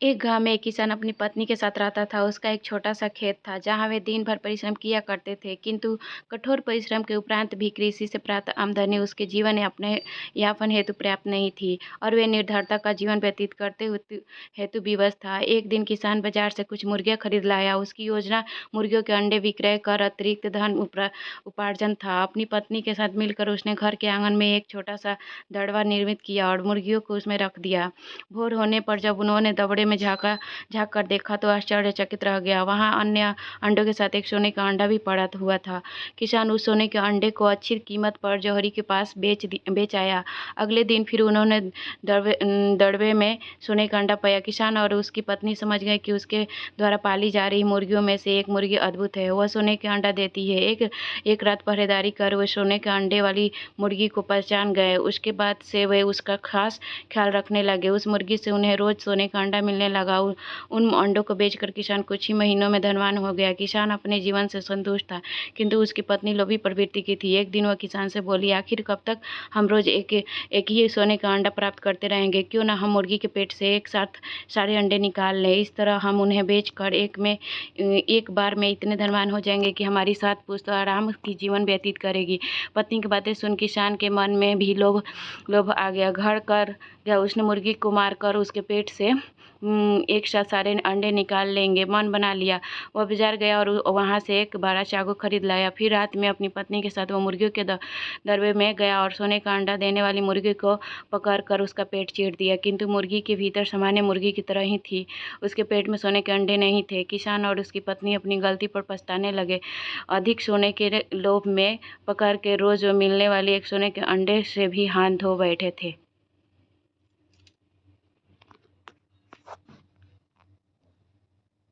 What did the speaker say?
एक गांव में एक किसान अपनी पत्नी के साथ रहता था। उसका एक छोटा सा खेत था जहां वे दिन भर परिश्रम किया करते थे, किंतु कठोर परिश्रम के उपरांत भी कृषि से प्राप्त आमदनी उसके जीवन अपने यापन हेतु पर्याप्त नहीं थी और वे निर्धरता का जीवन व्यतीत करते हेतु विवश था। एक दिन किसान बाजार से कुछ मुर्गियां खरीद लाया। उसकी योजना मुर्गियों के अंडे विक्रय कर अतिरिक्त धन उपार्जन था। अपनी पत्नी के साथ मिलकर उसने घर के आंगन में एक छोटा सा दड़वा निर्मित किया और मुर्गियों को उसमें रख दिया। भोर होने पर जब उन्होंने दवड़े में झाँक कर देखा तो आश्चर्यचकित रह गया। वहाँ अन्य अंडों के साथ एक सोने का अंडा भी पड़ा हुआ था। किसान उस सोने के अंडे को अच्छी कीमत पर जौहरी के पास बेच आया। अगले दिन फिर उन्होंने दड़बे में सोने का अंडा पाया। किसान और उसकी पत्नी समझ गए कि उसके द्वारा पाली जा रही मुर्गियों में से एक मुर्गी अद्भुत है, वह सोने के अंडा देती है। एक रात पहरेदारी कर वे सोने के अंडे वाली मुर्गी को पहचान गए। उसके बाद से वे उसका खास ख्याल रखने लगे। उस मुर्गी से उन्हें रोज सोने का अंडा मिलने लगा। उन अंडों को बेचकर किसान कुछ ही महीनों में धनवान हो गया। किसान अपने जीवन से संतुष्ट था, किंतु उसकी पत्नी लोभी प्रवृत्ति की थी। एक दिन वह किसान से बोली, आखिर कब तक हम रोज एक ही सोने का अंडा प्राप्त करते रहेंगे? क्यों ना हम मुर्गी के पेट से एक साथ सारे अंडे निकाल लें। इस तरह हम उन्हें बेचकर एक बार में इतने धनवान हो जाएंगे कि हमारी 7 पुश्त आराम की जीवन व्यतीत करेगी। पत्नी की बातें सुन किसान के मन में भी लोभ आ गया। घर कर गया, उसने मुर्गी को मारकर उसके पेट से एक साथ सारे अंडे निकाल लेंगे मन बना लिया। वह बाजार गया और वहां से एक बड़ा चाकू खरीद लाया। फिर रात में अपनी पत्नी के साथ वो मुर्गियों के दरबे में गया और सोने का अंडा देने वाली मुर्गी को पकड़ कर उसका पेट चीर दिया, किंतु मुर्गी के भीतर सामान्य मुर्गी की तरह ही थी। उसके पेट में सोने के अंडे नहीं थे। किसान और उसकी पत्नी अपनी गलती पर पछताने लगे। अधिक सोने के लोभ में पकड़ के रोज मिलने वाली एक सोने के अंडे से भी हाथ धो बैठे थे।